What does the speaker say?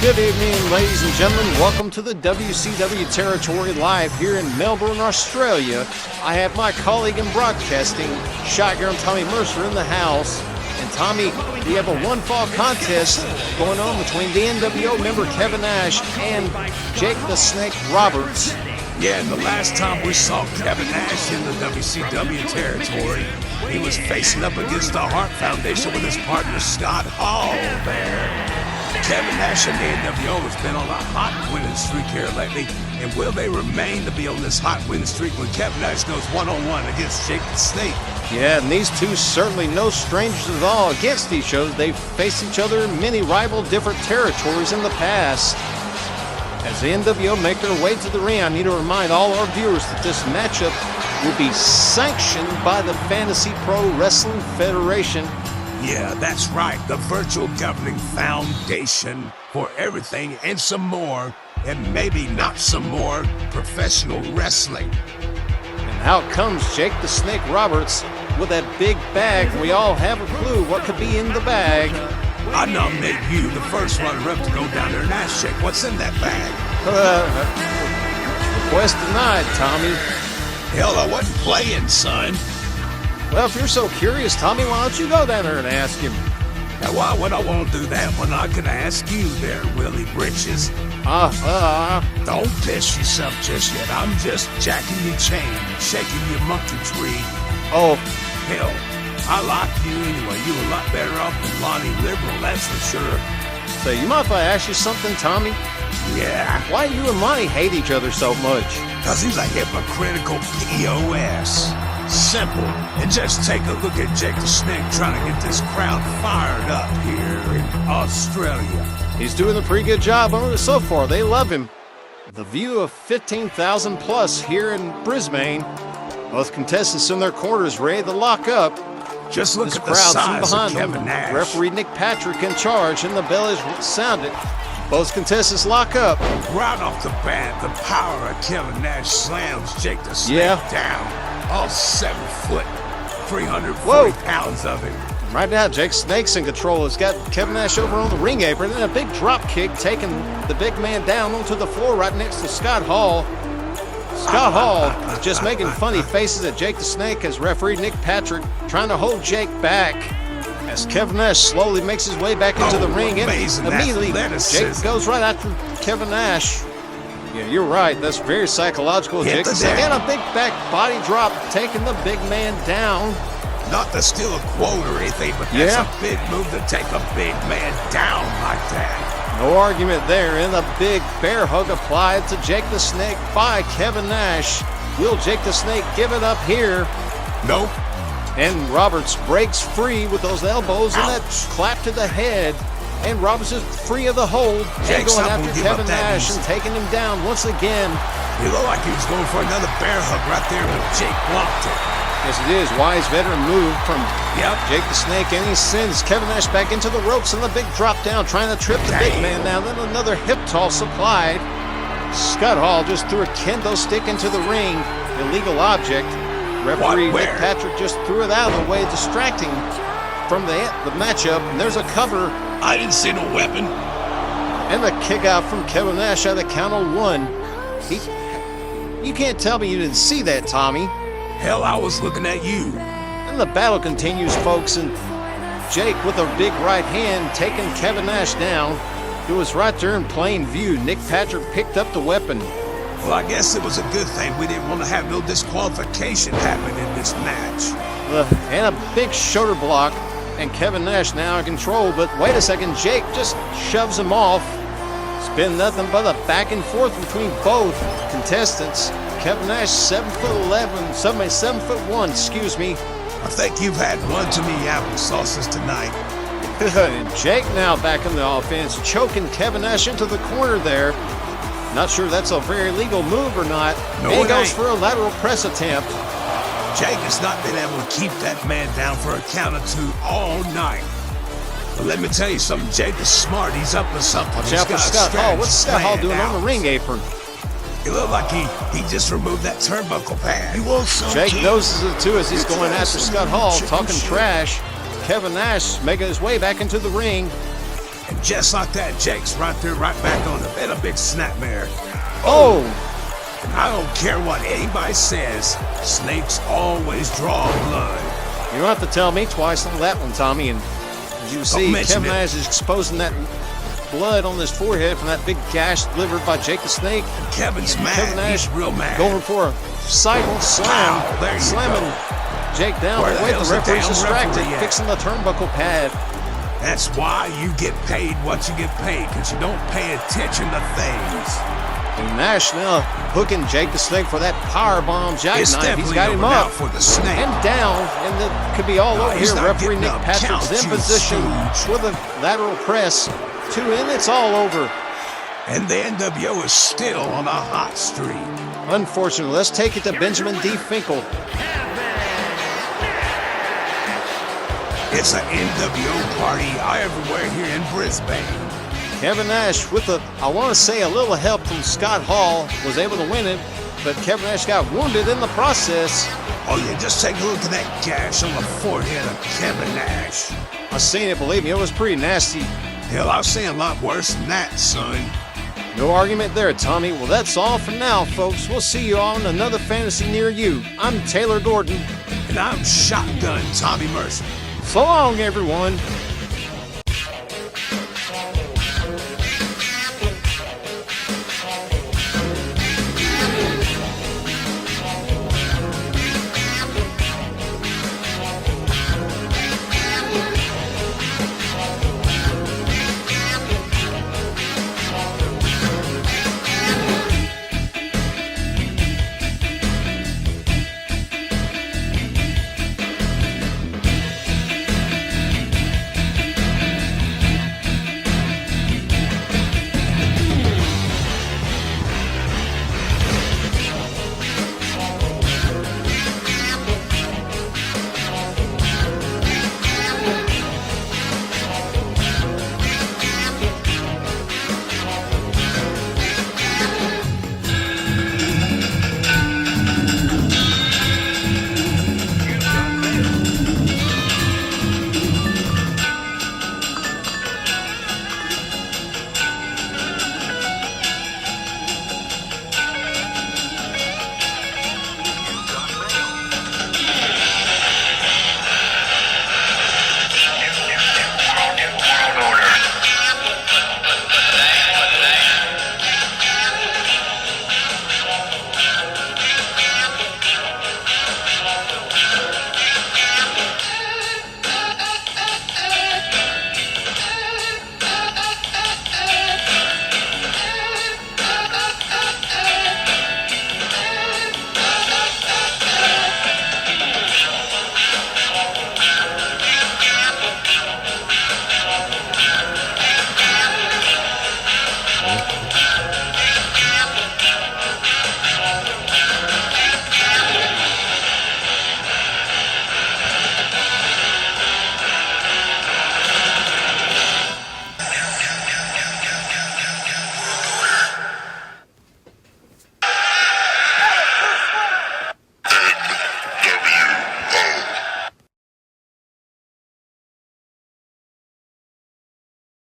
Good evening, ladies and gentlemen. Welcome to the WCW territory live here in Melbourne, Australia. I have my colleague in broadcasting, Shotgun Tommy Mercer, in the house. And Tommy, we have a one-fall contest going on between the NWO member Kevin Nash and Jake the Snake Roberts. Yeah, and the last time we saw Kevin Nash in the WCW territory, he was facing up against the Hart Foundation with his partner Scott Hall there. Kevin Nash and the NWO has been on a hot winning streak here lately, and will they remain to be on this hot winning streak when Kevin Nash goes one-on-one against Jake the Snake? Yeah, and these two certainly no strangers at all against each other. They've faced each other in many rival different territories in the past. As the NWO make their way to the ring, I need to remind all our viewers that this matchup will be sanctioned by the Fantasy Pro Wrestling Federation. Yeah, that's right. The virtual governing foundation for everything and some more, and maybe not some more, professional wrestling. And out comes Jake the Snake Roberts with that big bag. We all have a clue what could be in the bag. I nominate you, the first runner-up, to go down there and ask Jake what's in that bag. Request denied, Tommy. Hell, I wasn't playing, son. Well, if you're so curious, Tommy, why don't you go down there and ask him? Now, why would I want to do that when I could ask you there, Willie Britches? Don't piss yourself just yet. I'm just jacking your chain and shaking your monkey tree. Oh. Hell, I like you anyway. You a lot better off than Lonnie Liberal, that's for sure. Say, you mind if I ask you something, Tommy? Yeah. Why do you and Lonnie hate each other so much? Because he's a hypocritical POS. Simple. And just take a look at Jake the Snake trying to get this crowd fired up here in Australia. He's doing a pretty good job on it so far. They love him. The view of 15,000 plus here in Brisbane. Both contestants in their corners ready to lock up. Just look at the size of Kevin Nash. Referee Nick Patrick in charge, and the bell is sounded. Both contestants lock up. Right off the bat, the power of Kevin Nash slams Jake the Snake down. All 7 foot, 340 pounds of him. Right now, Jake Snake's in control. He's got Kevin Nash over on the ring apron, and a big drop kick taking the big man down onto the floor right next to Scott Hall. Scott Hall is just making funny faces at Jake the Snake as referee Nick Patrick trying to hold Jake back. As Kevin Nash slowly makes his way back into the ring, and immediately Jake goes right after Kevin Nash. Yeah, you're right. That's very psychological. Jake the Snake, and a big back body drop taking the big man down. Not to steal a quote or anything, but that's a big move to take a big man down like that. No argument there, and a big bear hug applied to Jake the Snake by Kevin Nash. Will Jake the Snake give it up here? Nope. And Roberts breaks free with those elbows and that clap to the head. And Roberts is free of the hold. And going after Kevin Nash and taking him down once again. He looked like he was going for another bear hug right there, but Jake blocked it. Yes, it is. Wise veteran move from Jake the Snake, and he sends Kevin Nash back into the ropes and the big drop down, trying to trip the big man down. Then another hip toss applied. Scott Hall just threw a kendo stick into the ring. Illegal object. Referee Nick Patrick just threw it out of the way, distracting from the matchup. And there's a cover. I didn't see no weapon. And the kick out from Kevin Nash at the count of 1. You can't tell me you didn't see that, Tommy. Hell, I was looking at you. And the battle continues, folks, and Jake with a big right hand taking Kevin Nash down. It was right there in plain view. Nick Patrick picked up the weapon. Well, I guess it was a good thing we didn't want to have no disqualification happen in this match. And a big shoulder block, and Kevin Nash now in control, but wait a second, Jake just shoves him off. It's been nothing but a back and forth between both contestants. Kevin Nash, 7'1", excuse me. I think you've had one too many applesauces tonight. Jake now back in the offense, choking Kevin Nash into the corner there. Not sure that's a very legal move or not. No, he goes for a lateral press attempt. Jake has not been able to keep that man down for a count of 2 all night. But let me tell you something, Jake is smart. He's up to something. Watch out for Scott Hall. What's Scott Hall doing on the ring apron? It looked like he just removed that turnbuckle pad. Jake notices it too as he's going after Scott Hall, talking trash. Kevin Nash making his way back into the ring. And just like that, Jake's right there, right back on him. And a big snapmare. Oh! And I don't care what anybody says, snakes always draw blood. You don't have to tell me twice on that one, Tommy. And as you see, Kevin Nash is exposing that blood on his forehead from that big gash delivered by Jake the Snake. Kevin's mad. Kevin Nash He's real mad. going for a sidewalk slam, Wow, there you slamming go. Jake down. Where But the wait, the hell's the referee's damn distracted, referee at? fixing the turnbuckle pad. That's why you get paid what you get paid, because you don't pay attention to things. And Nash now hooking Jake the Snake for that powerbomb It's jackknife. He's definitely got him over now up for the Snake. and down, and it could be all over he's here. not Referee getting Nick up. Patrick's Count, in you position stooge. with a lateral press. 2 in, it's all over. And the NWO is still on a hot streak. Unfortunately, let's take it to Benjamin D. Finkel. It's an NWO party everywhere here in Brisbane. Kevin Nash with I want to say a little help from Scott Hall, was able to win it, but Kevin Nash got wounded in the process. Oh yeah, just take a look at that gash on the forehead of Kevin Nash. I seen it, believe me, it was pretty nasty. Hell, I've seen a lot worse than that, son. No argument there, Tommy. Well, that's all for now, folks. We'll see you on another fantasy near you. I'm Taylor Gordon. And I'm Shotgun Tommy Mercer. So long, everyone.